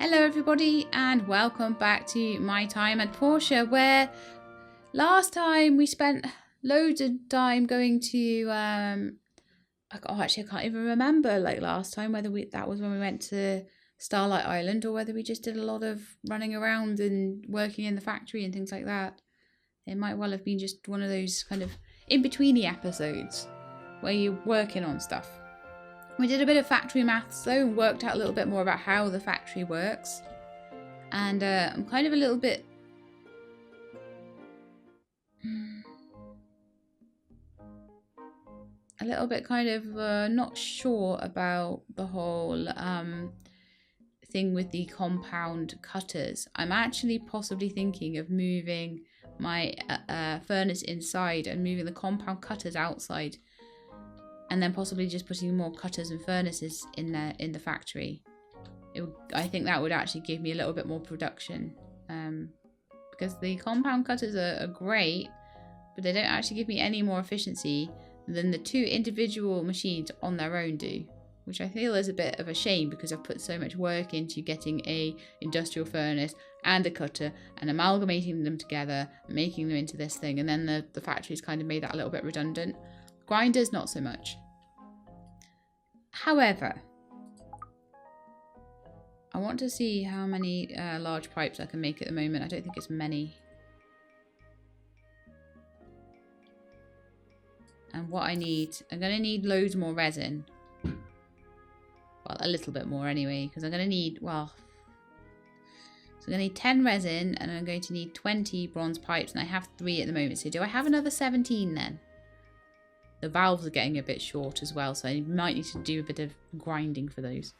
Hello everybody and welcome back to my time at Portia, where last time we spent loads of time going to actually I can't even remember last time whether that was when we went to Starlight Island or whether we just did a lot of running around and working in the factory and things like that. It might well have been just one of those kind of in-betweeny episodes where you're working on stuff. We did a bit of factory maths though and worked out a little bit more about how the factory works. And I'm kind of a little bit... kind of not sure about the whole thing with the compound cutters. I'm actually possibly thinking of moving my furnace inside and moving the compound cutters outside. And then possibly just putting more cutters and furnaces in there in the factory. I think that would actually give me a little bit more production. Because the compound cutters are great, but they don't actually give me any more efficiency than the two individual machines on their own do. Which I feel is a bit of a shame because I've put so much work into getting a industrial furnace and a cutter and amalgamating them together and making them into this thing. And then the factory's kind of made that a little bit redundant. Grinders, not so much. However, I want to see how many large pipes I can make at the moment. I don't think it's many. And what I need, I'm going to need loads more resin. Well, a little bit more anyway, because I'm going to need, so I'm going to need 10 resin and I'm going to need 20 bronze pipes, and I have 3 at the moment. So do I have another 17 then? The valves are getting a bit short as well, so I might need to do a bit of grinding for those.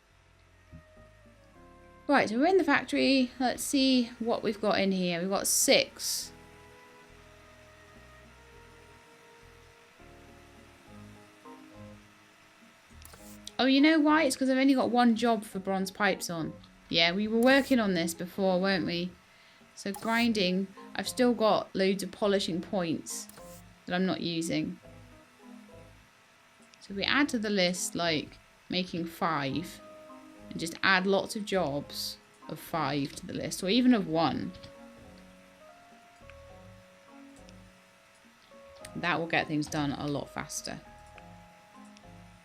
Right, so we're in the factory. Let's see what we've got in here. We've got 6. Oh, you know why? It's because I've only got 1 job for bronze pipes on. Yeah, we were working on this before, weren't we? So grinding, I've still got loads of polishing points that I'm not using. So we add to the list, like, making 5. And just add lots of jobs of 5 to the list. Or even of 1. That will get things done a lot faster.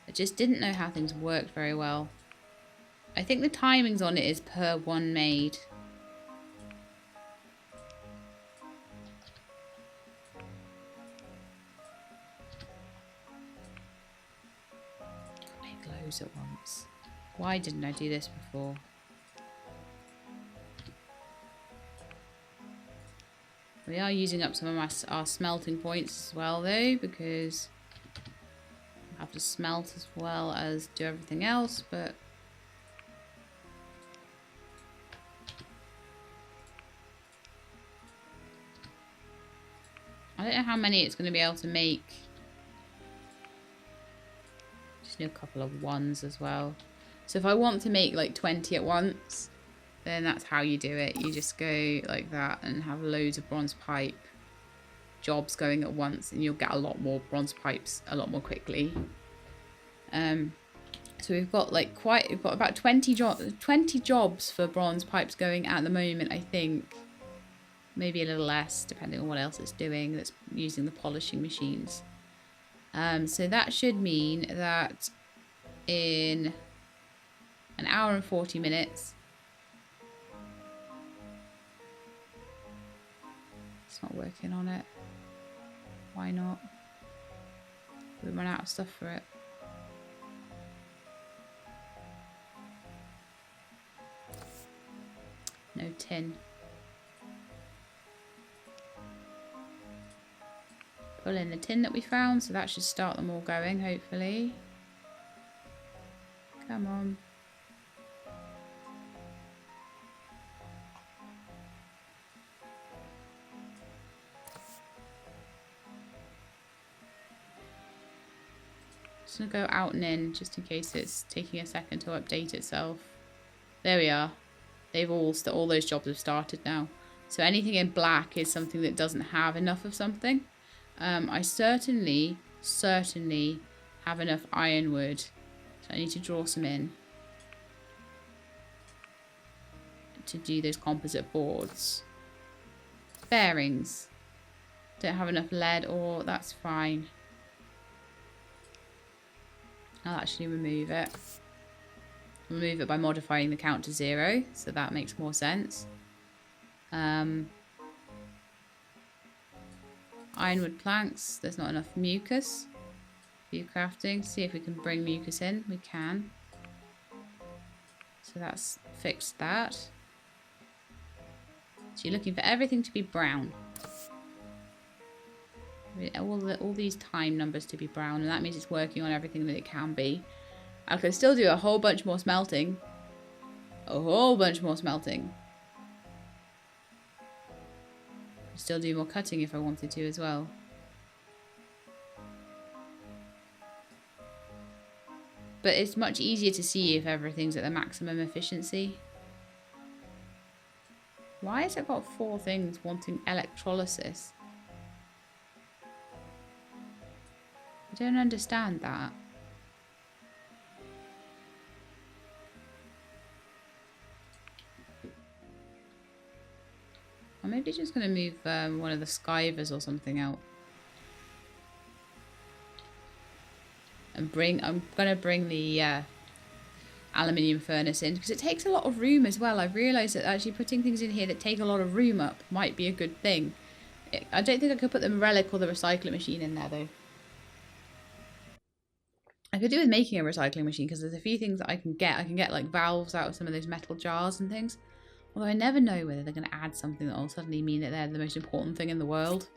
I just didn't know how things worked very well. I think the timings on it is per 1 made. At once. Why didn't I do this before? We are using up some of our smelting points as well though, because I have to smelt as well as do everything else, but I don't know how many it's going to be able to make. A couple of 1s as well. So if I want to make like 20 at once, then that's how you do it. You just go like that and have loads of bronze pipe jobs going at once, and you'll get a lot more bronze pipes a lot more quickly. So we've got about 20 jobs for bronze pipes going at the moment, I think. Maybe a little less depending on what else it's doing that's using the polishing machines. So that should mean that in an hour and 40 minutes, it's not working on it. Why not? We run out of stuff for it. No tin. Pull in the tin that we found, so that should start them all going, hopefully. Come on. Just gonna go out and in, just in case it's taking a second to update itself. There we are. They've all those jobs have started now. So anything in black is something that doesn't have enough of something. I certainly have enough ironwood, so I need to draw some in. to do those composite boards. Bearings. Don't have enough lead ore. That's fine. I'll actually remove it. Remove it by modifying the count to 0. So that makes more sense. Ironwood planks. There's not enough mucus. View crafting. See if we can bring mucus in. We can. So that's fixed that. So you're looking for everything to be brown. All these time numbers to be brown. And that means it's working on everything that it can be. I could still do a whole bunch more smelting. A whole bunch more smelting. Still do more cutting if I wanted to as well. But it's much easier to see if everything's at the maximum efficiency. Why has it got 4 things wanting electrolysis? I don't understand that. Or maybe just going to move one of the skivers or something out. And I'm going to bring the aluminium furnace in because it takes a lot of room as well. I've realised that actually putting things in here that take a lot of room up might be a good thing. I don't think I could put the relic or the recycling machine in there though. I could do with making a recycling machine because there's a few things that I can get. I can get like valves out of some of those metal jars and things. Although I never know whether they're going to add something that will suddenly mean that they're the most important thing in the world.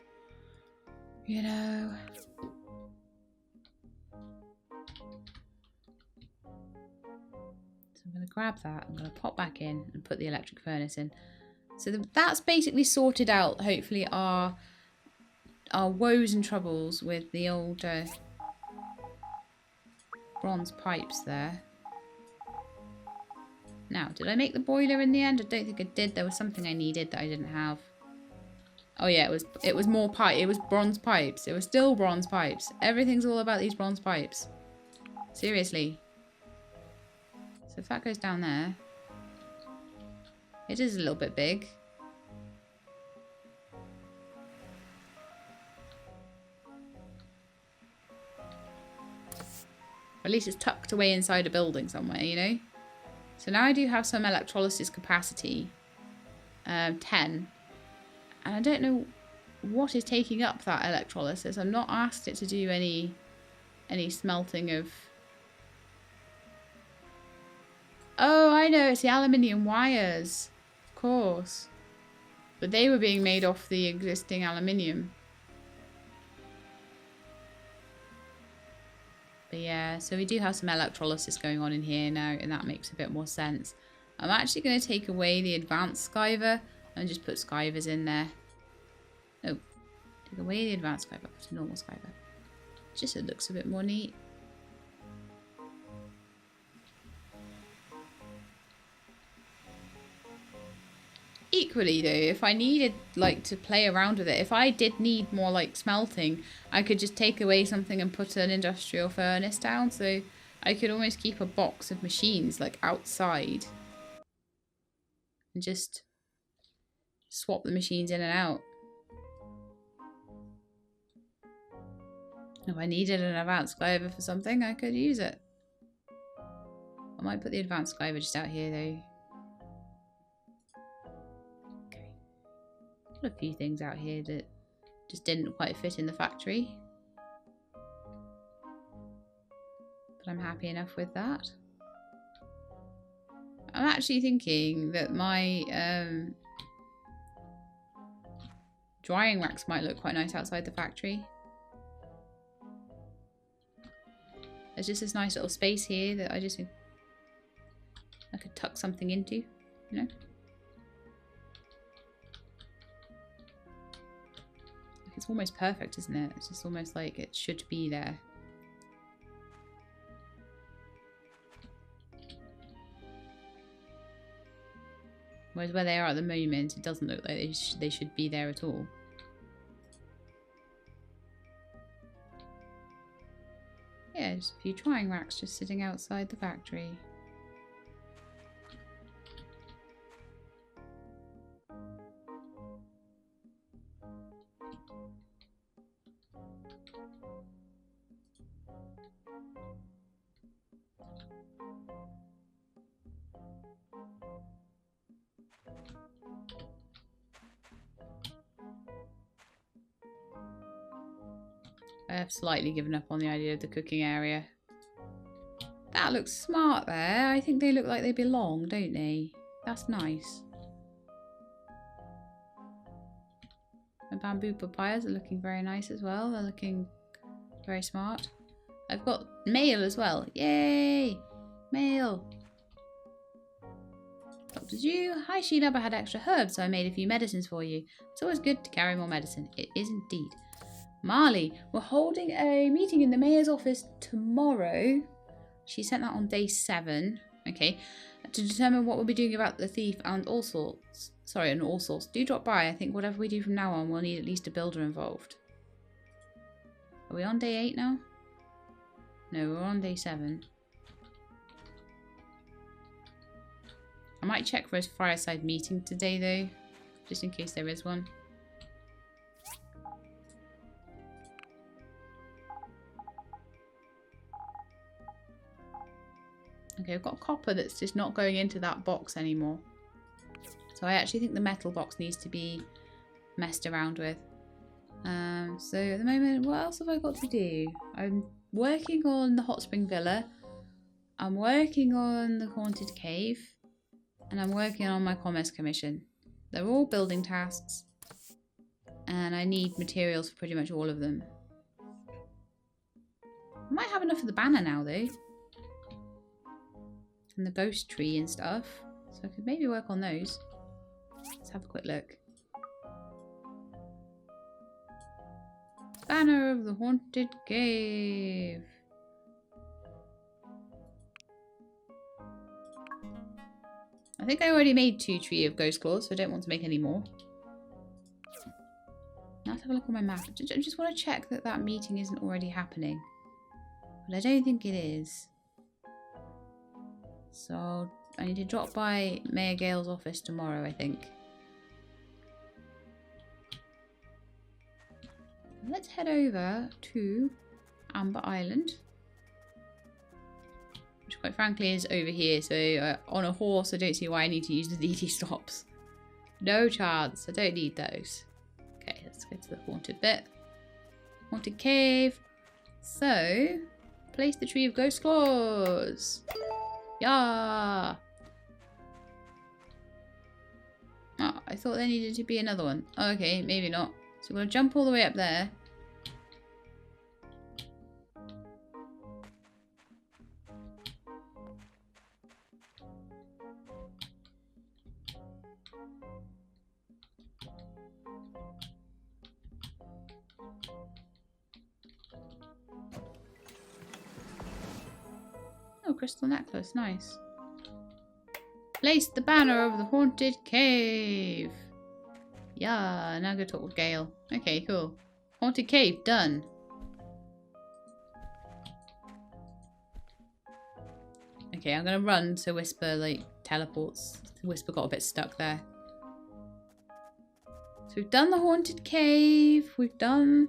You know. So I'm going to grab that. I'm going to pop back in and put the electric furnace in. So that's basically sorted out, hopefully, our woes and troubles with the old bronze pipes there. Now, did I make the boiler in the end? I don't think I did. There was something I needed that I didn't have. Oh yeah, it was more pipe. It was bronze pipes. It was still bronze pipes. Everything's all about these bronze pipes. Seriously. So if that goes down there, it is a little bit big. At least it's tucked away inside a building somewhere, you know? So now I do have some electrolysis capacity, 10, and I don't know what is taking up that electrolysis. I've not asked it to do any smelting of... Oh, I know, it's the aluminium wires, of course. But they were being made off the existing aluminium. But yeah, so we do have some electrolysis going on in here now, and that makes a bit more sense. I'm actually going to take away the advanced skiver and just put skivers in there. No, take away the advanced skiver, put a normal skiver. Just so it looks a bit more neat. Equally though, if I needed like to play around with it, if I did need more like smelting, I could just take away something and put an industrial furnace down. So I could almost keep a box of machines like outside and just swap the machines in and out. If I needed an advanced skiver for something, I could use it. I might put the advanced skiver just out here though. A few things out here that just didn't quite fit in the factory, but I'm happy enough with that. I'm actually thinking that my drying racks might look quite nice outside the factory. There's just this nice little space here that I just think I could tuck something into, you know. It's almost perfect, isn't it? It's just almost like it should be there. Whereas where they are at the moment, it doesn't look like they should be there at all. Yeah, just a few drying racks just sitting outside the factory. I have slightly given up on the idea of the cooking area. That looks smart there. I think they look like they belong, don't they? That's nice. My bamboo papayas are looking very nice as well. They're looking very smart. I've got mail as well. Yay! Mail. Dr. Zhu. Hi Sheila, I had extra herbs, so I made a few medicines for you. It's always good to carry more medicine. It is indeed. Marley, we're holding a meeting in the mayor's office tomorrow. She sent that on day 7. Okay. To determine what we'll be doing about the thief and all sorts. Sorry, and all sorts. Do drop by. I think whatever we do from now on, we'll need at least a builder involved. Are we on day 8 now? No, we're on day 7. I might check for a fireside meeting today, though. Just in case there is one. Okay, I've got copper that's just not going into that box anymore. So I actually think the metal box needs to be messed around with. So at the moment, what else have I got to do? I'm working on the hot spring villa. I'm working on the haunted cave. And I'm working on my commerce commission. They're all building tasks. And I need materials for pretty much all of them. I might have enough for the banner now, though. And the ghost tree and stuff. So I could maybe work on those. Let's have a quick look. Banner of the haunted cave. I think I already made 2 tree of ghost claws, so I don't want to make any more. Now let's have a look on my map. I just want to check that that meeting isn't already happening. But I don't think it is. So I need to drop by Mayor Gale's office tomorrow, I think. Let's head over to Amber Island. Which quite frankly is over here. So on a horse, I don't see why I need to use the DT stops. No chance. I don't need those. Okay, let's go to the haunted bit. Haunted cave. So, place the tree of ghost claws. Yeah. Oh, I thought there needed to be another one. Oh, okay, maybe not. So we're going to jump all the way up there. Oh, crystal necklace, nice. Place the banner over the haunted cave. Yeah, now go talk with Gale. Okay, cool. Haunted cave, done. Okay, I'm gonna run so Whisper, like, teleports. Whisper got a bit stuck there. So we've done the haunted cave. We've done,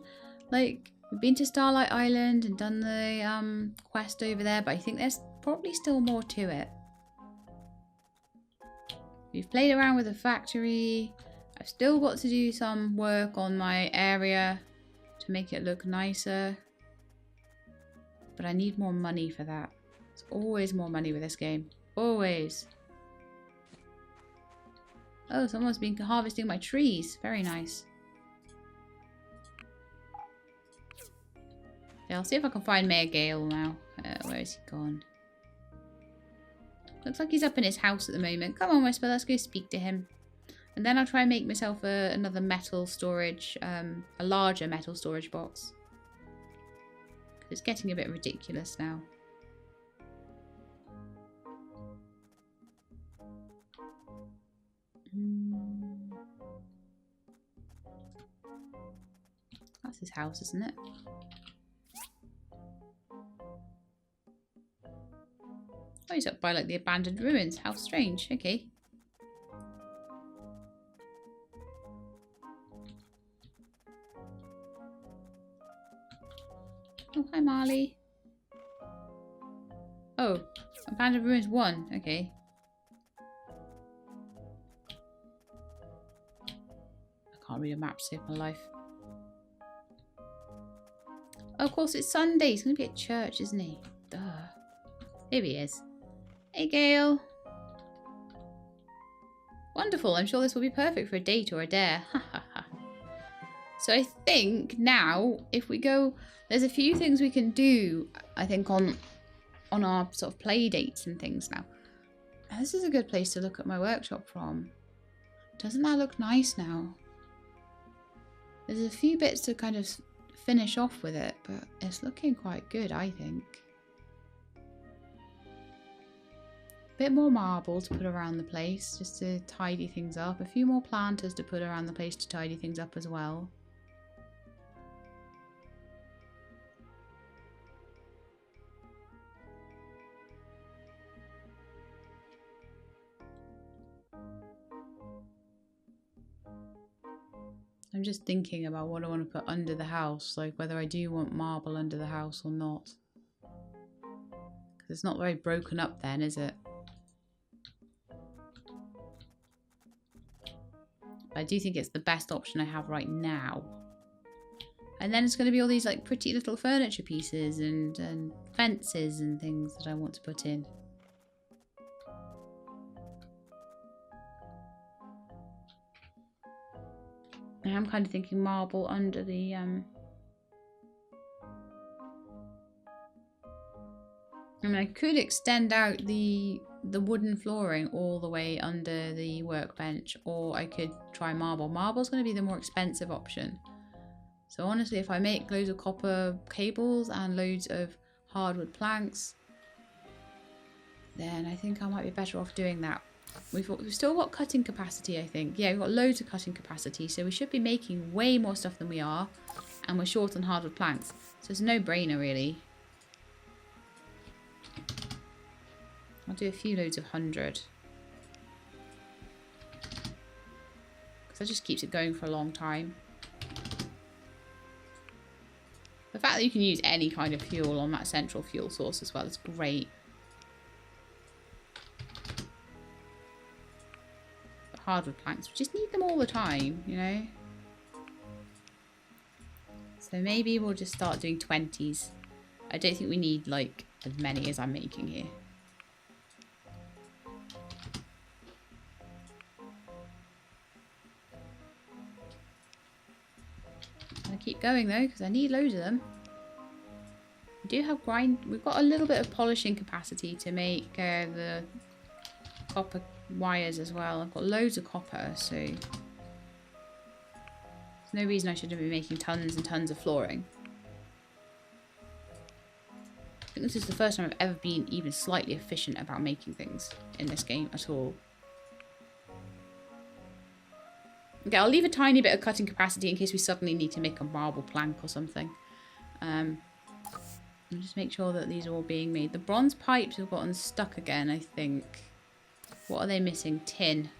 like, we've been to Starlight Island and done the quest over there, but I think there's probably still more to it. We've played around with the factory. I've still got to do some work on my area to make it look nicer. But I need more money for that. There's always more money with this game. Always. Oh, someone's been harvesting my trees. Very nice. Okay, I'll see if I can find Mayor Gale now. Where is he gone? Looks like he's up in his house at the moment. Come on, Whisper, let's go speak to him. And then I'll try and make myself another metal storage, a larger metal storage box. It's getting a bit ridiculous now. That's his house, isn't it? Oh, he's up by like the abandoned ruins. How strange. Okay. Oh, hi Marley. Oh, abandoned ruins 1. Okay. I can't read a map to save my life. course, it's Sunday. He's going to be at church, isn't he? Duh. Here he is. Hey, Gale. Wonderful. I'm sure this will be perfect for a date or a dare. Ha ha ha. So I think now, if we go... There's a few things we can do, I think, on our sort of play dates and things now. This is a good place to look at my workshop from. Doesn't that look nice now? There's a few bits to kind of finish off with it, but it's looking quite good, I think. Bit more marble to put around the place, just to tidy things up. A few more planters to put around the place to tidy things up as well. I'm just thinking about what I want to put under the house, like whether I do want marble under the house or not. Because it's not very broken up then, is it? But I do think it's the best option I have right now. And then it's going to be all these like pretty little furniture pieces and fences and things that I want to put in. I am kind of thinking marble under the I mean, I could extend out the wooden flooring all the way under the workbench, or I could try marble. Marble's going to be the more expensive option. So honestly, if I make loads of copper cables and loads of hardwood planks, then I think I might be better off doing that. We've still got cutting capacity, I think. Yeah, we've got loads of cutting capacity, so we should be making way more stuff than we are, and we're short on hardwood planks. So it's a no-brainer, really. I'll do a few loads of 100. Because that just keeps it going for a long time. The fact that you can use any kind of fuel on that central fuel source as well is great. But hardwood planks, we just need them all the time, you know? So maybe we'll just start doing 20s. I don't think we need, like, as many as I'm making here. Keep going though, because I need loads of them. We do have we've got a little bit of polishing capacity to make the copper wires as well. I've got loads of copper, so there's no reason I shouldn't be making tons and tons of flooring. I think this is the first time I've ever been even slightly efficient about making things in this game at all. Okay, I'll leave a tiny bit of cutting capacity in case we suddenly need to make a marble plank or something. And just make sure that these are all being made. The bronze pipes have gotten stuck again, I think. What are they missing? Tin.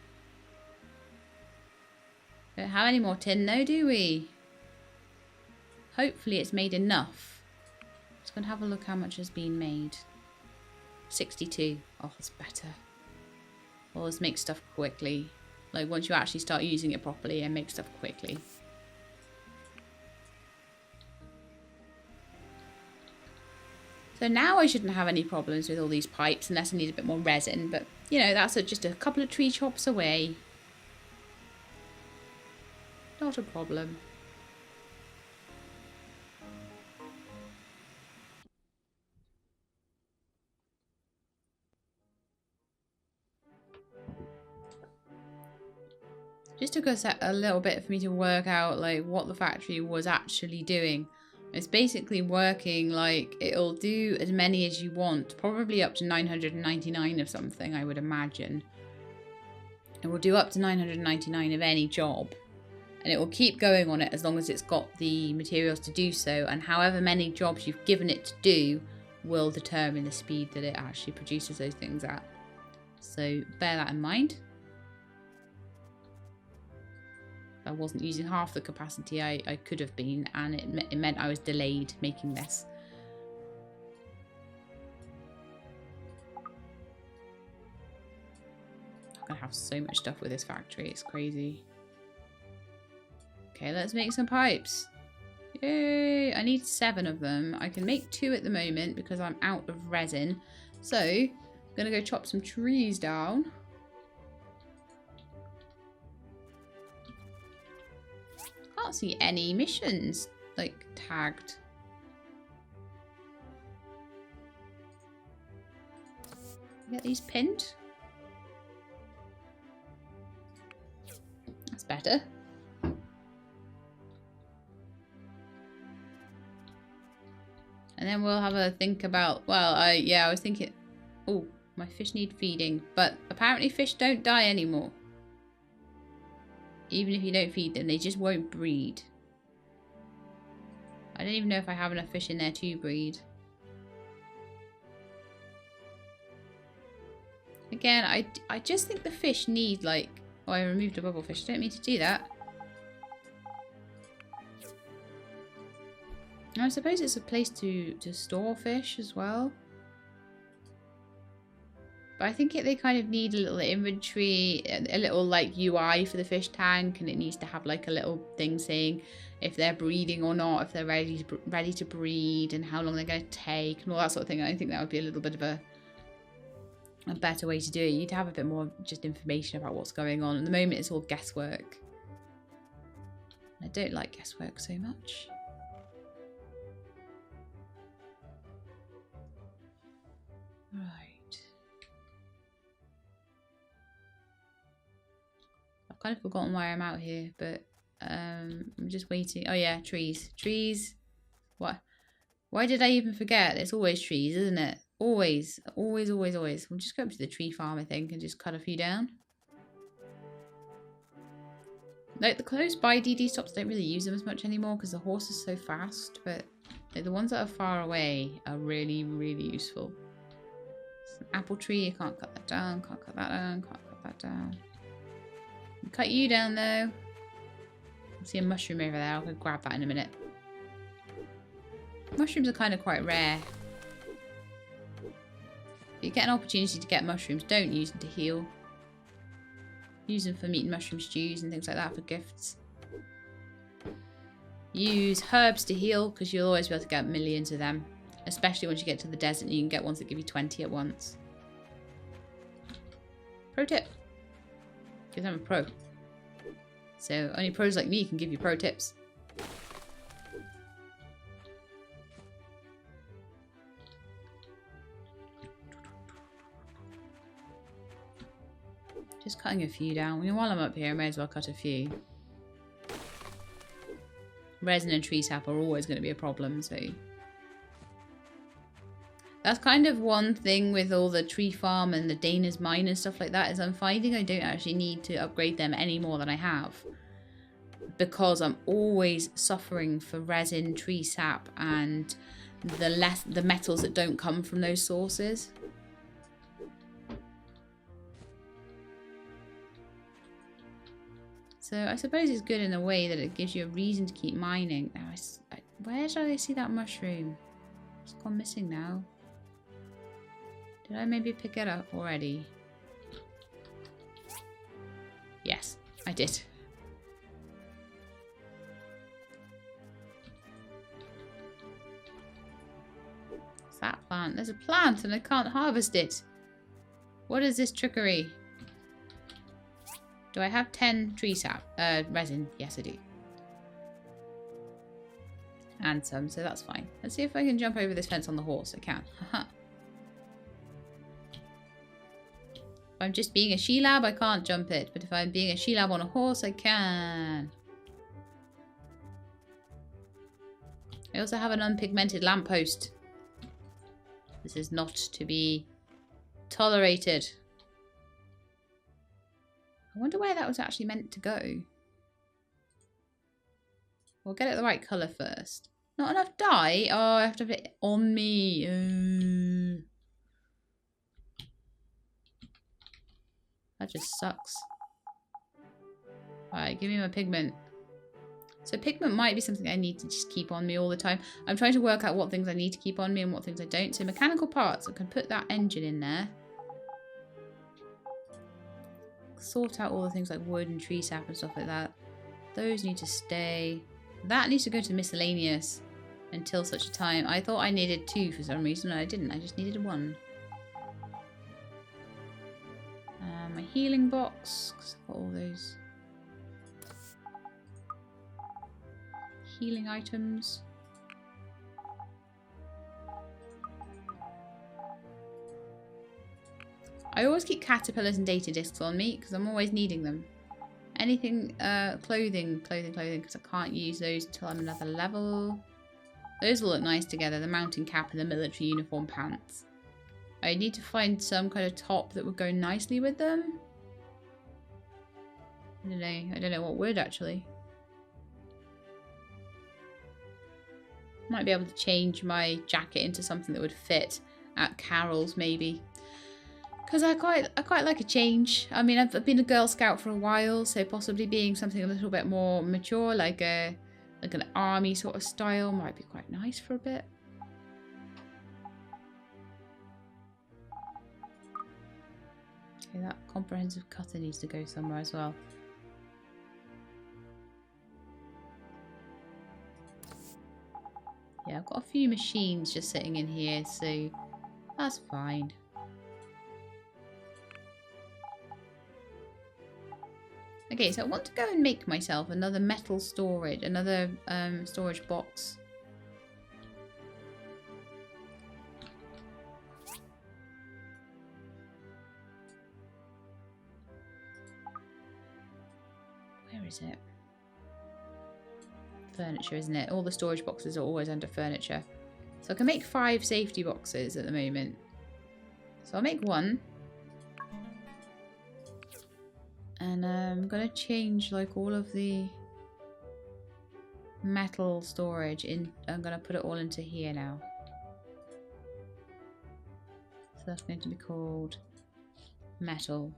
Don't have any more tin though, do we? Hopefully it's made enough. Let's go and have a look how much has been made. 62. Oh, that's better. Well, let's make stuff quickly. Like, once you actually start using it properly and make stuff quickly. So now I shouldn't have any problems with all these pipes unless I need a bit more resin. But, you know, that's just a couple of tree chops away. Not a problem. Just took us a little bit for me to work out like what the factory was actually doing. It's basically working like it'll do as many as you want, probably up to 999 of something, I would imagine. It will do up to 999 of any job, and it will keep going on it as long as it's got the materials to do so, and however many jobs you've given it to do will determine the speed that it actually produces those things at. So bear that in mind. I wasn't using half the capacity I could have been, and it meant I was delayed making this. I'm gonna have so much stuff with this factory, it's crazy. Okay, let's make some pipes. Yay! I need 7 of them. I can make 2 at the moment because I'm out of resin. So, I'm going to go chop some trees down. Can't see any missions, like, tagged. Get these pinned. That's better. And then we'll have a think about, well, I was thinking, oh, my fish need feeding. But apparently fish don't die anymore. Even if you don't feed them, they just won't breed. I don't even know if I have enough fish in there to breed. Again, I just think the fish need, like... Oh, I removed a bubble fish. I don't mean to do that. I suppose it's a place to store fish as well. But I think they kind of need a little inventory, a little like UI for the fish tank, and it needs to have like a little thing saying if they're breeding or not, if they're ready to breed, and how long they're going to take, and all that sort of thing. I think that would be a little bit of a better way to do it. You need to have a bit more just information about what's going on. At the moment, it's all guesswork. I don't like guesswork so much. Right. I've kind of forgotten why I'm out here, but I'm just waiting. Oh yeah, trees. Trees. What? Why did I even forget? It's always trees, isn't it? Always. Always, always, always. We'll just go up to the tree farm, I think, and just cut a few down. Like, the close by DD stops don't really use them as much anymore because the horse is so fast, but like, the ones that are far away are really, really useful. It's an apple tree, you can't cut that down, can't cut that down, can't cut that down. I'll cut you down though. I see a mushroom over there, I'll go grab that in a minute. Mushrooms are kind of quite rare. If you get an opportunity to get mushrooms, don't use them to heal. Use them for meat and mushroom stews and things like that for gifts. Use herbs to heal because you'll always be able to get millions of them. Especially once you get to the desert and you can get ones that give you 20 at once. Pro tip. Because I'm a pro. So only pros like me can give you pro tips. Just cutting a few down. I mean, while I'm up here, I may as well cut a few. Resin and tree sap are always going to be a problem, so... That's kind of one thing with all the tree farm and the Dana's mine and stuff like that, is I'm finding I don't actually need to upgrade them any more than I have. Because I'm always suffering for resin, tree sap, and the metals that don't come from those sources. So I suppose it's good in a way that it gives you a reason to keep mining. Now, where did I see that mushroom? It's gone missing now. Did I maybe pick it up already? Yes, I did. What's that plant? There's a plant and I can't harvest it. What is this trickery? Do I have 10 tree sap? Resin? Yes, I do. And some, so that's fine. Let's see if I can jump over this fence on the horse. I can. Haha. If I'm just being a she-lab, I can't jump it. But if I'm being a she-lab on a horse, I can. I also have an unpigmented lamppost. This is not to be tolerated. I wonder where that was actually meant to go. We'll get it the right colour first. Not enough dye? Oh, I have to have it on me. That just sucks. Alright, give me my pigment. So pigment might be something I need to just keep on me all the time. I'm trying to work out what things I need to keep on me and what things I don't. So mechanical parts, I can put that engine in there. Sort out all the things like wood and tree sap and stuff like that. Those need to stay. That needs to go to miscellaneous until such a time. I thought I needed 2 for some reason. I didn't. I just needed 1. My healing box, because I've got all those healing items. I always keep caterpillars and data discs on me because I'm always needing them. Anything, clothing, because I can't use those until I'm another level. Those will look nice together, the mountain cap and the military uniform pants. I need to find some kind of top that would go nicely with them. I don't know what would actually. Might be able to change my jacket into something that would fit at Carol's maybe. Because I quite like a change. I mean, I've been a Girl Scout for a while, so possibly being something a little bit more mature, like an army sort of style, might be quite nice for a bit. Okay, that comprehensive cutter needs to go somewhere as well. Yeah, I've got a few machines just sitting in here, so that's fine. Okay, so I want to go and make myself another metal storage, another storage box. Where is it? Furniture, isn't it? All the storage boxes are always under furniture. So I can make 5 safety boxes at the moment. So I'll make 1. And I'm going to change like all of the metal storage in. I'm going to put it all into here now. So that's going to be called metal.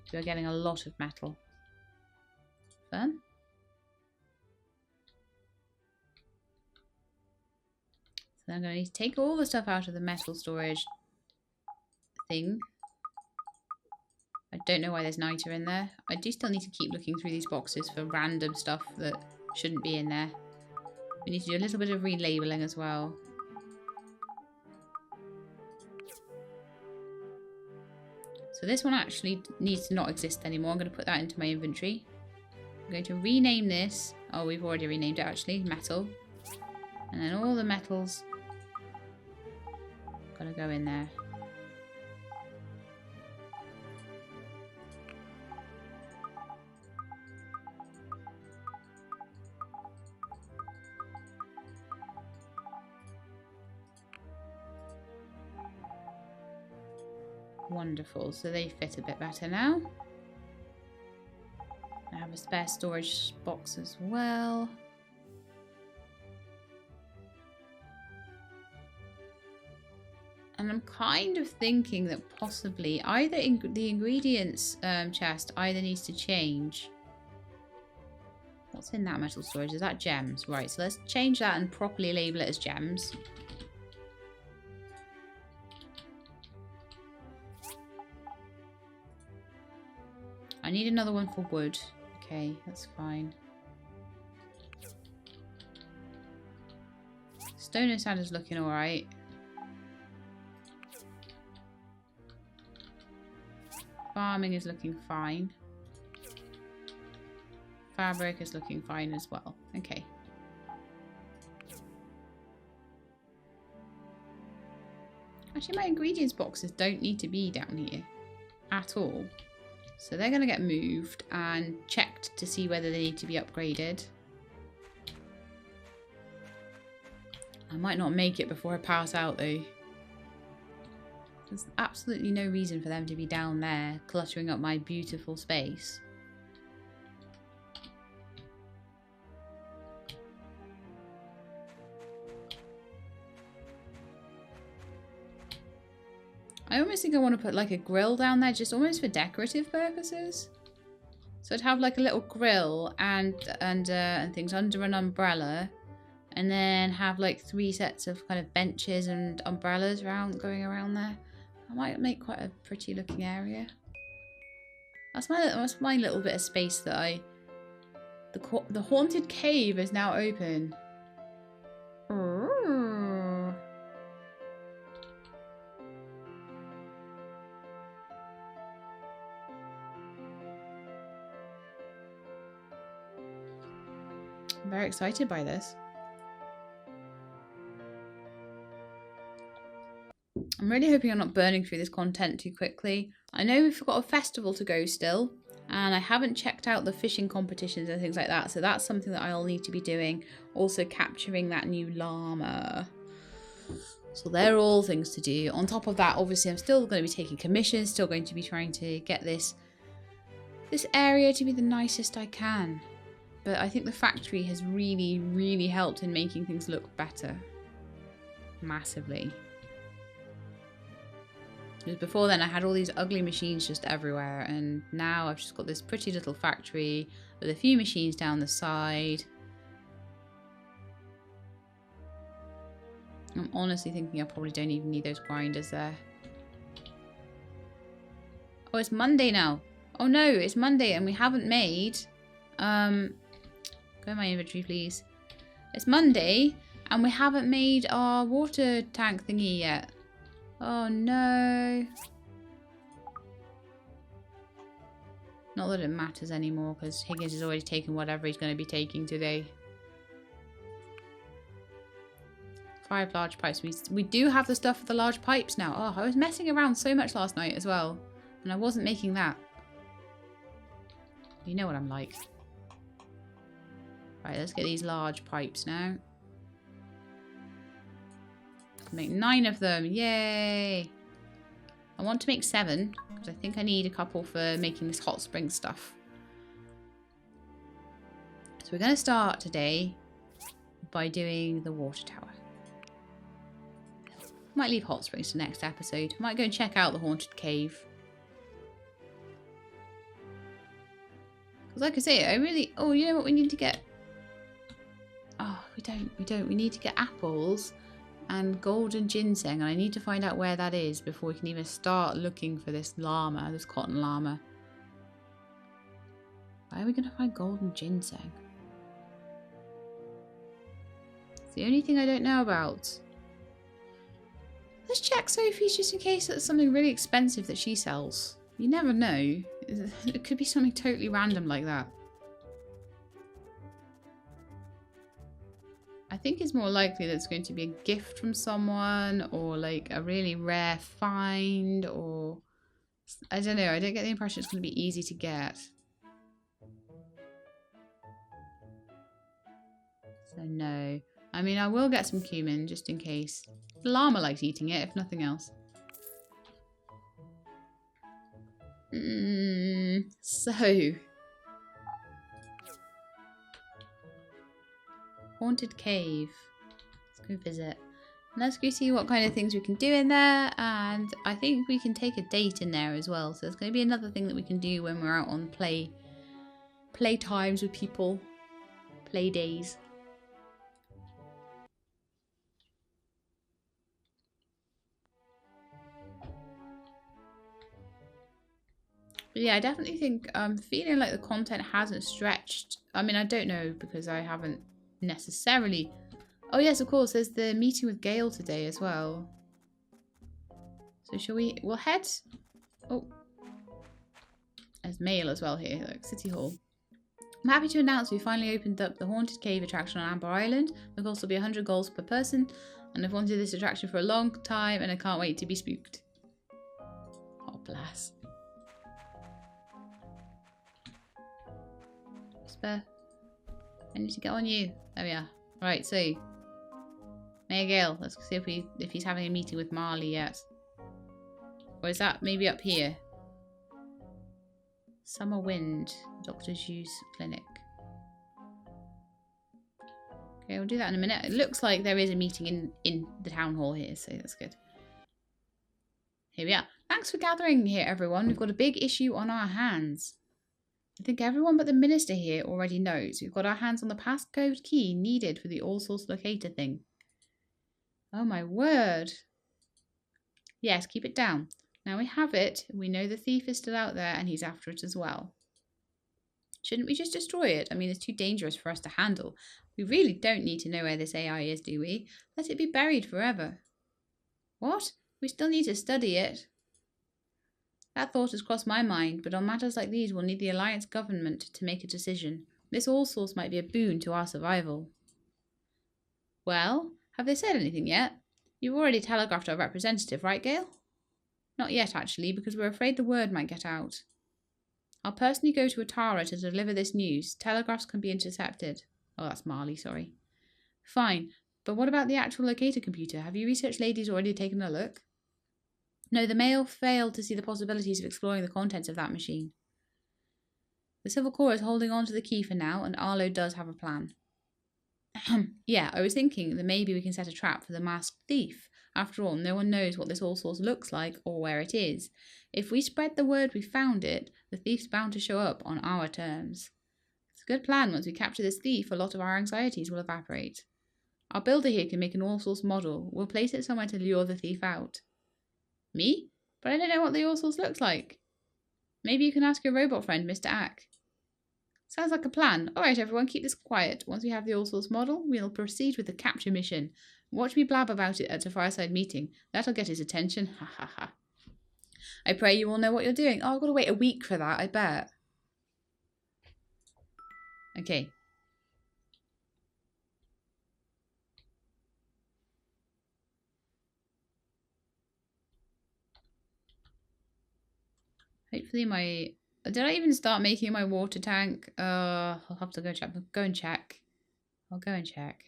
So we're getting a lot of metal. Fun. So I'm going to need to take all the stuff out of the metal storage thing. I don't know why there's niter in there. I do still need to keep looking through these boxes for random stuff that shouldn't be in there. We need to do a little bit of relabeling as well. So this one actually needs to not exist anymore. I'm going to put that into my inventory. I'm going to rename this. Oh, we've already renamed it actually. Metal. And then all the metals got to go in there. Wonderful, so they fit a bit better now. I have a spare storage box as well. And I'm kind of thinking that possibly either the ingredients chest either needs to change. What's in that metal storage? Is that gems? Right, so let's change that and properly label it as gems. I need another one for wood. Okay, that's fine. Stone and sand is looking alright. Farming is looking fine. Fabric is looking fine as well. Okay. Actually, my ingredients boxes don't need to be down here at all. So they're going to get moved and checked to see whether they need to be upgraded. I might not make it before I pass out though. There's absolutely no reason for them to be down there cluttering up my beautiful space. I almost think I want to put like a grill down there, just almost for decorative purposes. So I'd have like a little grill and things under an umbrella, and then have like 3 sets of kind of benches and umbrellas going around there. I might make quite a pretty looking area. That's my little bit of space that I The haunted cave is now open. I'm very excited by this. I'm really hoping I'm not burning through this content too quickly. I know we've got a festival to go still, and I haven't checked out the fishing competitions and things like that, so that's something that I'll need to be doing. Also capturing that new llama. So they're all things to do. On top of that, obviously I'm still going to be taking commissions, still going to be trying to get this area to be the nicest I can. But I think the factory has really, really helped in making things look better. Massively. Because before then I had all these ugly machines just everywhere, and now I've just got this pretty little factory with a few machines down the side. I'm honestly thinking I probably don't even need those grinders there. Oh, it's Monday now. Oh no, it's Monday and we haven't made... Go in my inventory, please. It's Monday and we haven't made our water tank thingy yet. Oh no. Not that it matters anymore because Higgins has already taken whatever he's going to be taking today. 5 large pipes. We do have the stuff for the large pipes now. Oh, I was messing around so much last night as well. And I wasn't making that. You know what I'm like. Right, let's get these large pipes now. Make 9 of them. Yay! I want to make 7 because I think I need a couple for making this hot spring stuff. So we're going to start today by doing the water tower. Might leave hot springs to next episode. Might go and check out the haunted cave. Because like I say, I really... Oh, you know what we need to get? Oh, we don't. We need to get apples and golden ginseng. And I need to find out where that is before we can even start looking for this llama, this cotton llama. Where are we going to find golden ginseng? It's the only thing I don't know about. Let's check Sophie's just in case that's something really expensive that she sells. You never know. It could be something totally random like that. I think it's more likely that it's going to be a gift from someone or like a really rare find or... I don't know. I don't get the impression it's going to be easy to get. So no. I mean, I will get some cumin just in case. The llama likes eating it, if nothing else. So... Haunted cave. Let's go visit. Let's go see what kind of things we can do in there. And I think we can take a date in there as well. So it's going to be another thing that we can do when we're out on play times with people. Play days. But yeah, I definitely think I'm feeling like the content hasn't stretched. I mean, I don't know because I haven't necessarily... Oh yes, of course, there's the meeting with Gale today as well. So shall we... We'll head... Oh. There's mail as well here, like City Hall. I'm happy to announce we finally opened up the Haunted Cave attraction on Amber Island. The cost will be 100 goals per person. And I've wanted this attraction for a long time and I can't wait to be spooked. Oh, bless. Whisper. I need to get on you. There we are. Right, so Mayor Gale. Let's see if he's having a meeting with Marley yet. Or is that maybe up here? Summer Wind, Dr. Zhu's clinic. Okay, we'll do that in a minute. It looks like there is a meeting in the town hall here, so that's good. Here we are. Thanks for gathering here, everyone. We've got a big issue on our hands. I think everyone but the minister here already knows. We've got our hands on the passcode key needed for the all-source locator thing. Oh my word. Yes, keep it down. Now we have it. We know the thief is still out there and he's after it as well. Shouldn't we just destroy it? I mean, it's too dangerous for us to handle. We really don't need to know where this AI is, do we? Let it be buried forever. What? We still need to study it. That thought has crossed my mind, but on matters like these we'll need the Alliance government to make a decision. This all-source might be a boon to our survival. Well, have they said anything yet? You've already telegraphed our representative, right, Gale? Not yet, actually, because we're afraid the word might get out. I'll personally go to Atara to deliver this news. Telegraphs can be intercepted. Oh, that's Marley, sorry. Fine, but what about the actual locator computer? Have you research ladies already taken a look? No, the Mayor failed to see the possibilities of exploring the contents of that machine. The Civil Corps is holding on to the key for now, and Arlo does have a plan. Yeah, I was thinking that maybe we can set a trap for the masked thief. After all, no one knows what this all-source looks like or where it is. If we spread the word we found it, the thief's bound to show up on our terms. It's a good plan. Once we capture this thief, a lot of our anxieties will evaporate. Our builder here can make an all-source model. We'll place it somewhere to lure the thief out. Me? But I don't know what the all-source looks like. Maybe you can ask your robot friend, Mr. Ack. Sounds like a plan. Alright everyone, keep this quiet. Once we have the all-source model, we'll proceed with the capture mission. Watch me blab about it at a fireside meeting. That'll get his attention. Ha ha ha. I pray you all know what you're doing. Oh, I've got to wait a week for that, I bet. Okay. Hopefully my... Did I even start making my water tank? I'll have to go check. Go and check. I'll go and check.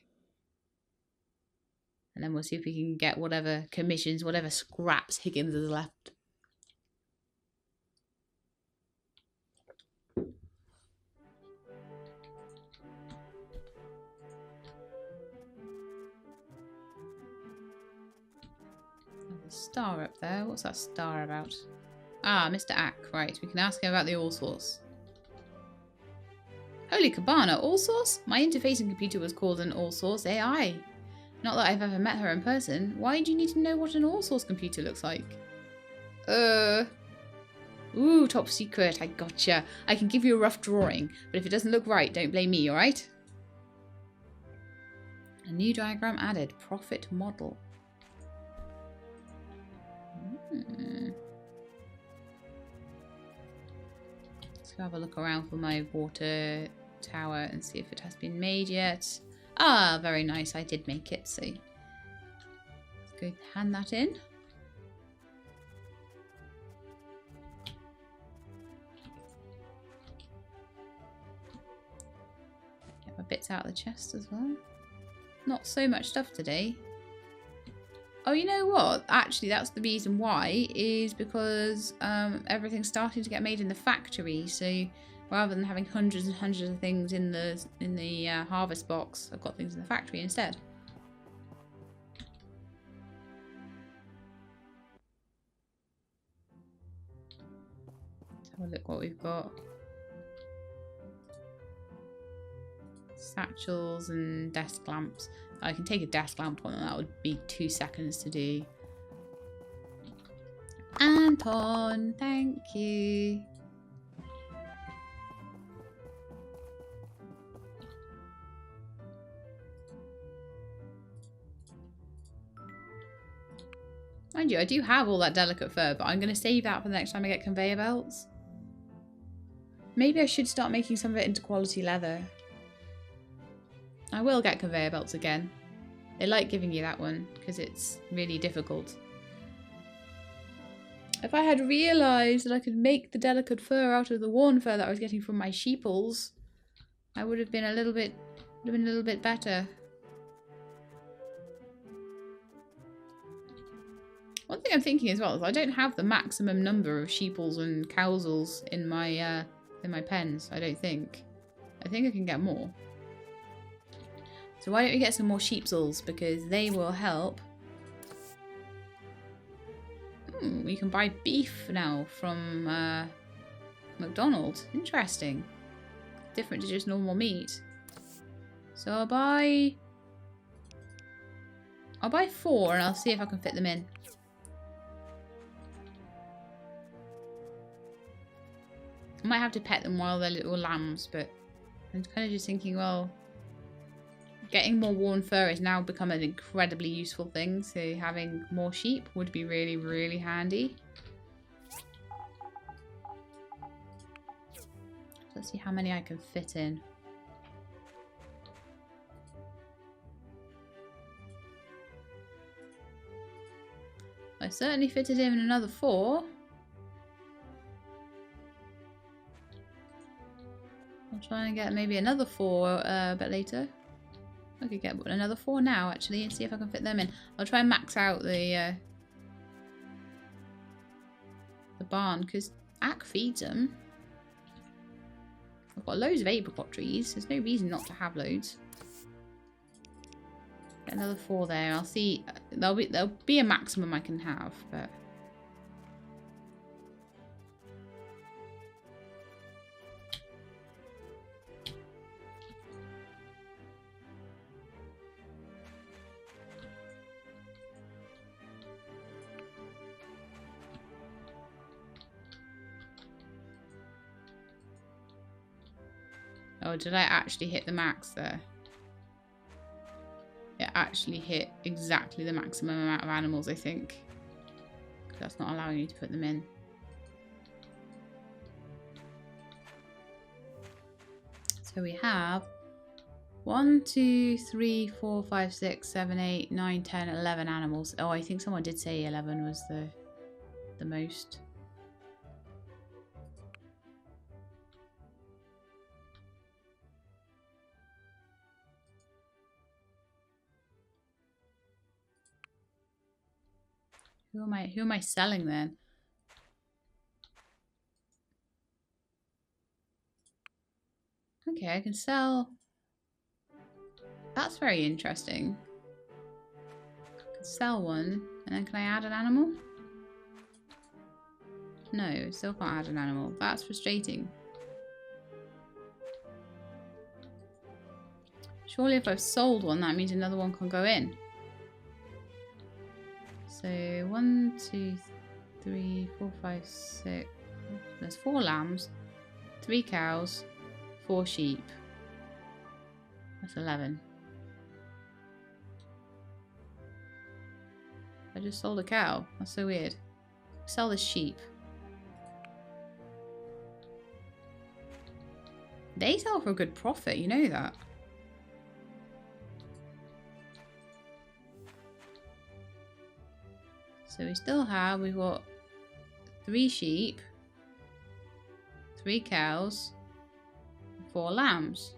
And then we'll see if we can get whatever commissions, whatever scraps Higgins has left. There's a star up there. What's that star about? Ah, Mr. Ack. Right, we can ask him about the all-source. Holy cabana, all-source? My interfacing computer was called an all-source AI. Not that I've ever met her in person. Why do you need to know what an all-source computer looks like? Ooh, top secret. I gotcha. I can give you a rough drawing, but if it doesn't look right, don't blame me, alright? A new diagram added. Profit model. Let's go have a look around for my water tower and see if it has been made yet. Ah, very nice. I did make it, so let's go hand that in. Get my bits out of the chest as well. Not so much stuff today. Oh, you know what? Actually, that's the reason why, is because everything's starting to get made in the factory. So rather than having hundreds and hundreds of things in the harvest box, I've got things in the factory instead. Let's have a look what we've got. Satchels and desk lamps. I can take a desk lamp on, and that would be 2 seconds to do. Anton, thank you. Mind you, I do have all that delicate fur, but I'm going to save that for the next time I get conveyor belts. Maybe I should start making some of it into quality leather. I will get conveyor belts again. They like giving you that one because it's really difficult. If I had realised that I could make the delicate fur out of the worn fur that I was getting from my sheeples, I would have been a little bit better. One thing I'm thinking as well is I don't have the maximum number of sheeples and cowsels in my pens. I don't think. I think I can get more. So why don't we get some more sheepsels, because they will help. We can buy beef now from McDonald's. Interesting. Different to just normal meat. So I'll buy 4 and I'll see if I can fit them in. I might have to pet them while they're little lambs, but I'm kind of just thinking, well, getting more worn fur has now become an incredibly useful thing, so having more sheep would be really, really handy. Let's see how many I can fit in. I certainly fitted in another 4. I'll try and get maybe another 4 a bit later. I could get another 4 now, actually, and see if I can fit them in. I'll try and max out the barn, because Ack feeds them. I've got loads of apricot trees. There's no reason not to have loads. Get another 4 there. I'll see. There'll be a maximum I can have, but. Oh, did I actually hit the max there? It actually hit exactly the maximum amount of animals, I think. That's not allowing you to put them in. So we have 1, 2, 3, 4, 5, 6, 7, 8, 9, 10, 11 animals. Oh, I think someone did say 11 was the most. Who am I selling then? Okay, I can sell. That's very interesting. I can sell one, and then can I add an animal? No, still can't add an animal. That's frustrating. Surely if I've sold one, that means another one can go in. So 1, 2, 3, 4, 5, 6. There's 4 lambs, 3 cows, 4 sheep. That's 11. I just sold a cow. That's so weird. Sell the sheep. They sell for a good profit, you know that. So we've got 3 sheep, 3 cows, 4 lambs.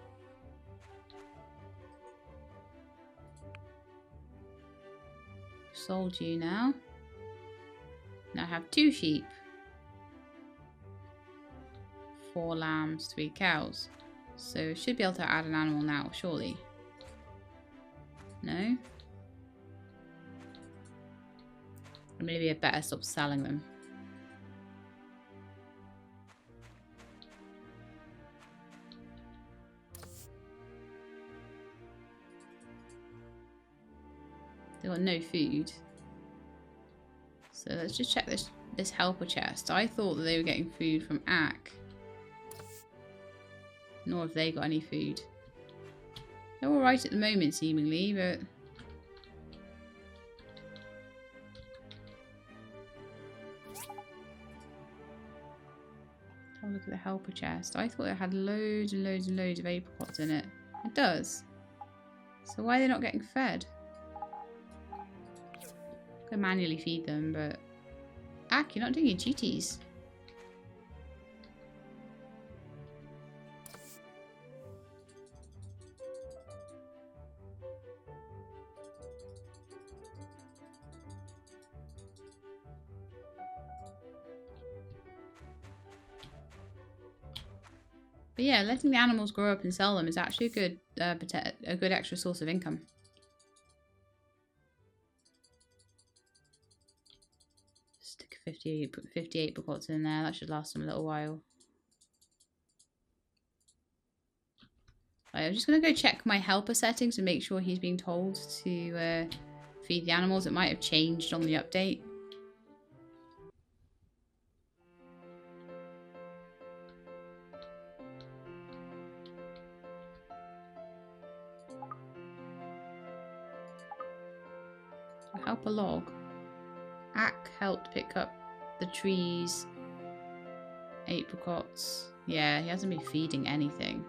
Sold you now. Now I have 2 sheep, 4 lambs, 3 cows. So I should be able to add an animal now, surely. No? Or maybe I better stop selling them. They got no food. So let's just check this helper chest. I thought that they were getting food from Ack. Nor have they got any food. They're alright at the moment, seemingly, but... Have a look at the helper chest. I thought it had loads and loads and loads of apricots in it. It does. So why are they not getting fed? I could manually feed them, but... Ack, you're not doing your duties. But yeah, letting the animals grow up and sell them is actually a good extra source of income. Stick 58 apricots in there. That should last them a little while. Right, I'm just going to go check my helper settings and make sure he's being told to feed the animals. It might have changed on the update. Help a log. Ack helped pick up the trees. Apricots. Yeah, he hasn't been feeding anything.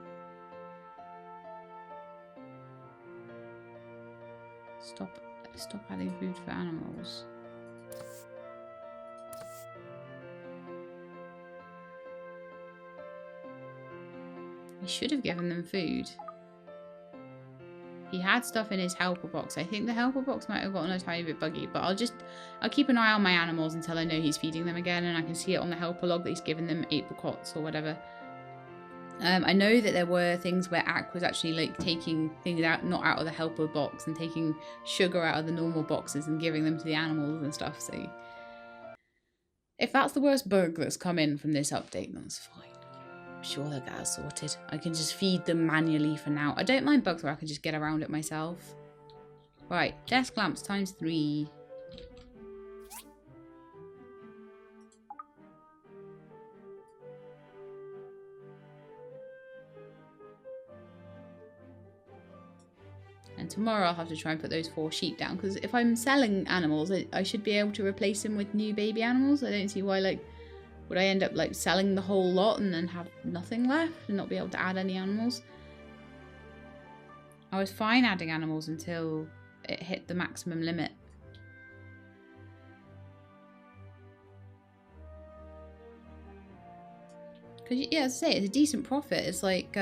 Stop adding food for animals. He should have given them food. He had stuff in his helper box. I think the helper box might have gotten a tiny bit buggy, but I'll keep an eye on my animals until I know he's feeding them again, and I can see it on the helper log that he's given them apricots or whatever. I know that there were things where Ack was actually like taking things not out of the helper box and taking sugar out of the normal boxes and giving them to the animals and stuff. So if that's the worst bug that's come in from this update, that's fine. I'm sure they'll get it sorted. I can just feed them manually for now. I don't mind bugs where I can just get around it myself. Right, desk lamps times 3. And tomorrow I'll have to try and put those 4 sheep down, because if I'm selling animals, I should be able to replace them with new baby animals. I don't see why, like, would I end up like selling the whole lot and then have nothing left and not be able to add any animals? I was fine adding animals until it hit the maximum limit. Because, yeah, as I say, it's a decent profit. It's like,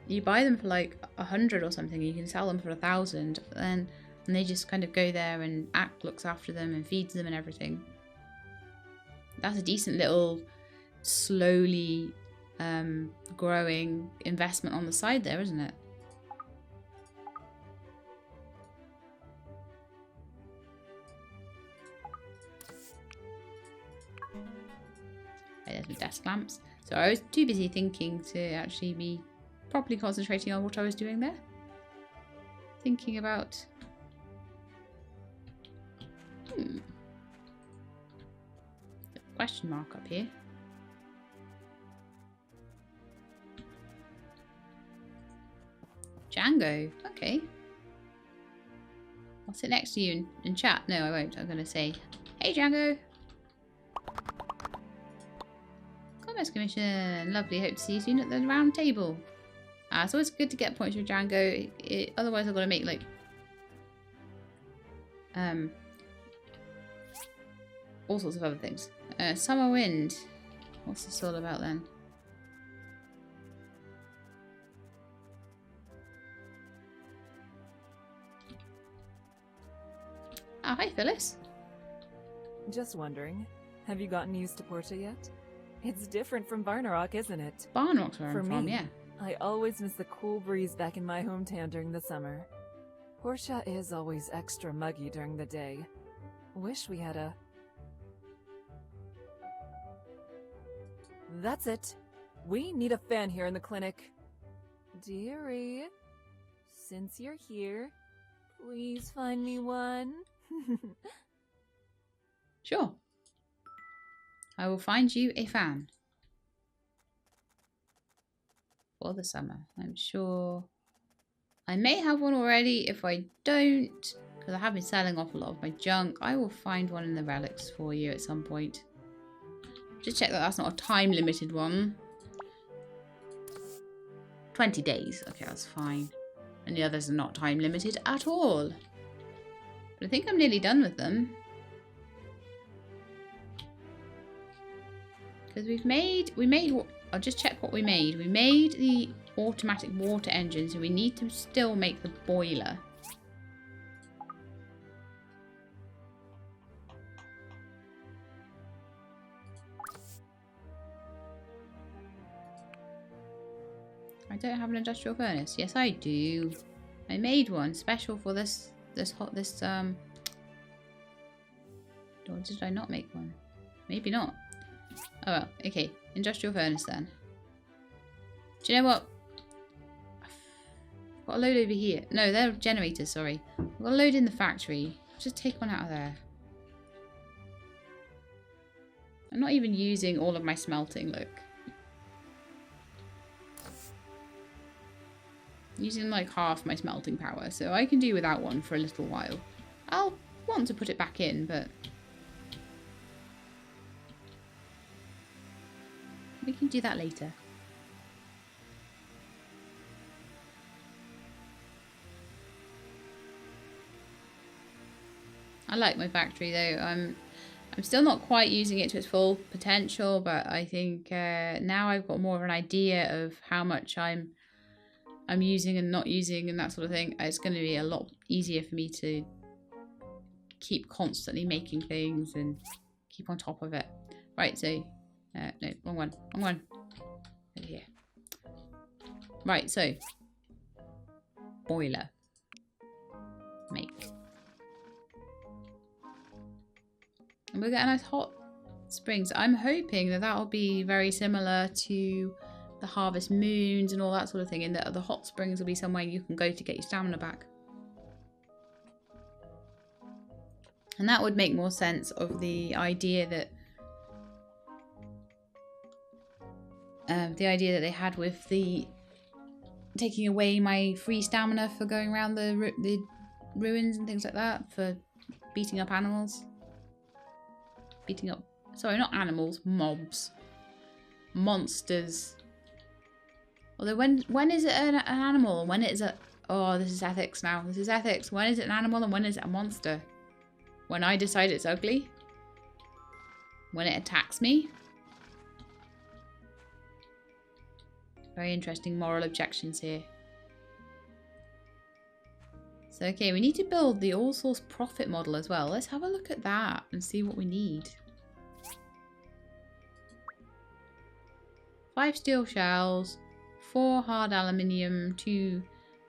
you buy them for like 100 or something, you can sell them for 1,000, and they just kind of go there and Ack looks after them and feeds them and everything. That's a decent little, slowly growing investment on the side there, isn't it? Okay, there's my desk lamps. So I was too busy thinking to actually be properly concentrating on what I was doing there. Thinking about... question mark up here. Django. Okay. I'll sit next to you and chat. No, I won't. I'm going to say, hey, Django. Commerce Commission. Lovely. Hope to see you soon at the round table. It's always good to get points with Django. Otherwise, I've got to make, like... all sorts of other things. Summer Wind. What's this all about then? Oh, hi Phyllis. Just wondering, have you gotten used to Portia yet? It's different from Varnarok, isn't it? Varnarok's where I'm from, me, yeah. I always miss the cool breeze back in my hometown during the summer. Portia is always extra muggy during the day. Wish we had a... That's it. We need a fan here in the clinic. Dearie, since you're here, please find me one. Sure. I will find you a fan. For the summer. I'm sure I may have one already. If I don't, because I have been selling off a lot of my junk, I will find one in the relics for you at some point. Just check that that's not a time limited one. 20 days. Okay, that's fine. And the others are not time limited at all. But I think I'm nearly done with them. Because I'll just check what we made. We made the automatic water engine, so we need to still make the boiler. I don't have an industrial furnace. Yes, I do. I made one special for this or did I not make one? Maybe not. Oh well, okay. Industrial furnace then. Do you know what? I've got a load over here. No, they're generators, sorry. I've got a load in the factory. Just take one out of there. I'm not even using all of my smelting, look. Using like half my smelting power, so I can do without one for a little while. I'll want to put it back in, but we can do that later. I like my factory though. I'm still not quite using it to its full potential, but I think now I've got more of an idea of how much I'm using and not using and that sort of thing. It's going to be a lot easier for me to keep constantly making things and keep on top of it. Right, so no, wrong one. Over here. Right, so boiler. Make. And we'll get a nice hot springs. I'm hoping that that'll be very similar to the harvest moons and all that sort of thing, in that the hot springs will be somewhere you can go to get your stamina back. And that would make more sense of the idea that they had with the taking away my free stamina for going around the ruins and things like that, for beating up animals. Sorry, not animals, mobs. Monsters. Although when is it an animal and when is it... Oh, this is ethics now. This is ethics. When is it an animal and when is it a monster? When I decide it's ugly? When it attacks me? Very interesting moral objections here. So, okay, we need to build the all-source profit model as well. Let's have a look at that and see what we need. 5 steel shells, 4 hard aluminium, 2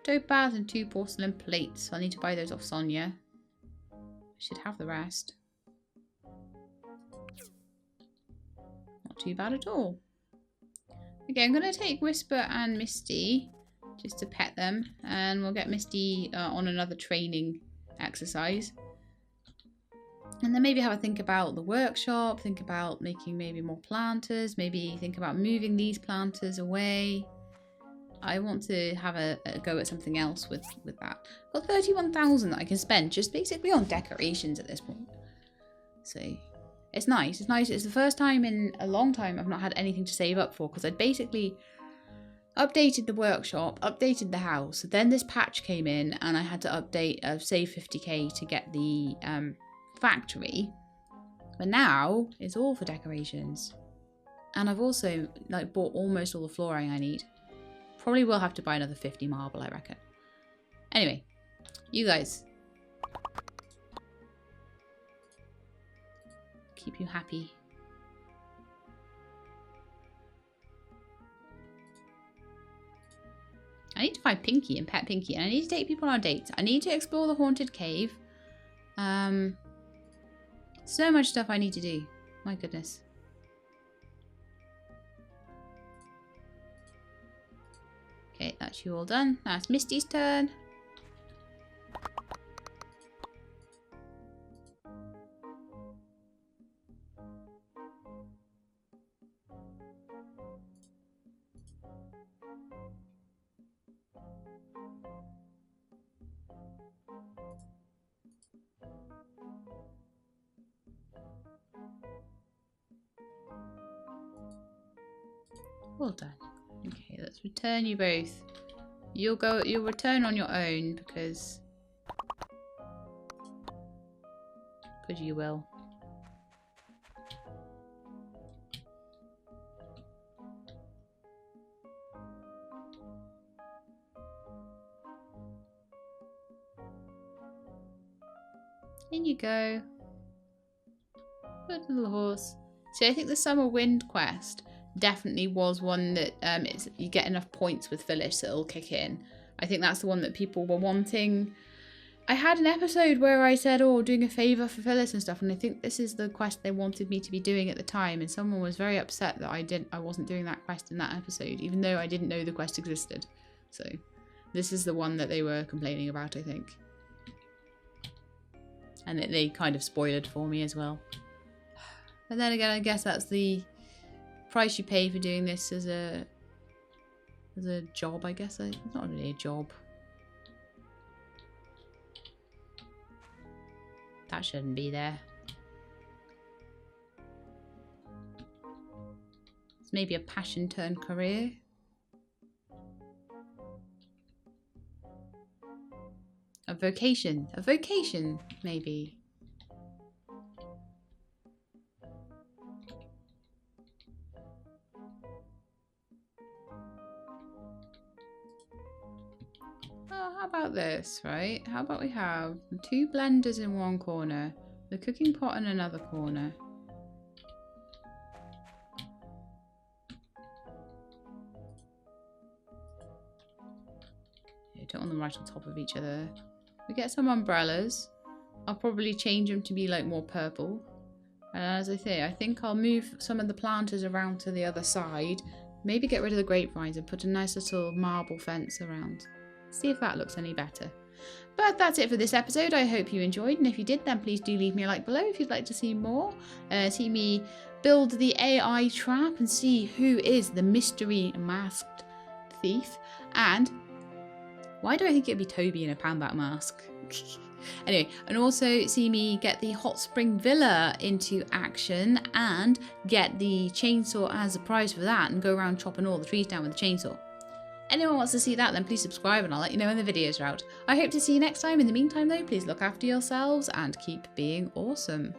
topaz and 2 porcelain plates. I need to buy those off Sonia. I should have the rest. Not too bad at all. Okay, I'm going to take Whisper and Misty just to pet them, and we'll get Misty on another training exercise. And then maybe have a think about the workshop, think about making maybe more planters, maybe think about moving these planters away. I want to have a go at something else with that. I've got 31,000 that I can spend just basically on decorations at this point. So it's nice. It's nice. It's the first time in a long time I've not had anything to save up for, because I'd basically updated the workshop, updated the house. Then this patch came in and I had to update, save 50k to get the factory. But now it's all for decorations. And I've also bought almost all the flooring I need. Probably will have to buy another 50 marble, I reckon. Anyway, you guys. Keep you happy. I need to find Pinky and pet Pinky, and I need to take people on dates. I need to explore the haunted cave. So much stuff I need to do. My goodness. Okay, that's you all done. Now it's Misty's turn. Well done. Okay, let's return you both. You'll return on your own because you will. In you go. Good little horse. See, I think the Summer Wind quest definitely was one that you get enough points with Phyllis, it'll kick in. I think that's the one that people were wanting. I had an episode where I said, oh, doing a favour for Phyllis and stuff, and I think this is the quest they wanted me to be doing at the time, and someone was very upset that I wasn't doing that quest in that episode, even though I didn't know the quest existed. So this is the one that they were complaining about, I think. And they kind of spoiled for me as well. But then again, I guess that's the price you pay for doing this as a job, I guess. It's not really a job. That shouldn't be there. It's maybe a passion turned career. A vocation, maybe. Oh, how about this, right? How about we have 2 blenders in one corner, the cooking pot in another corner. Yeah, don't want them right on top of each other. We get some umbrellas. I'll probably change them to be like more purple. And as I say, I think I'll move some of the planters around to the other side. Maybe get rid of the grapevines and put a nice little marble fence around. See if that looks any better. But that's it for this episode. I hope you enjoyed, and if you did, then please do leave me a like below if you'd like to see more. See me build the AI trap and see who is the mystery masked thief. And why do I think it'd be Toby in a Panbat mask? Anyway, and also see me get the hot spring villa into action and get the chainsaw as a prize for that and go around chopping all the trees down with the chainsaw. Anyone wants to see that, then please subscribe and I'll let you know when the videos are out. I hope to see you next time. In the meantime though, please look after yourselves and keep being awesome.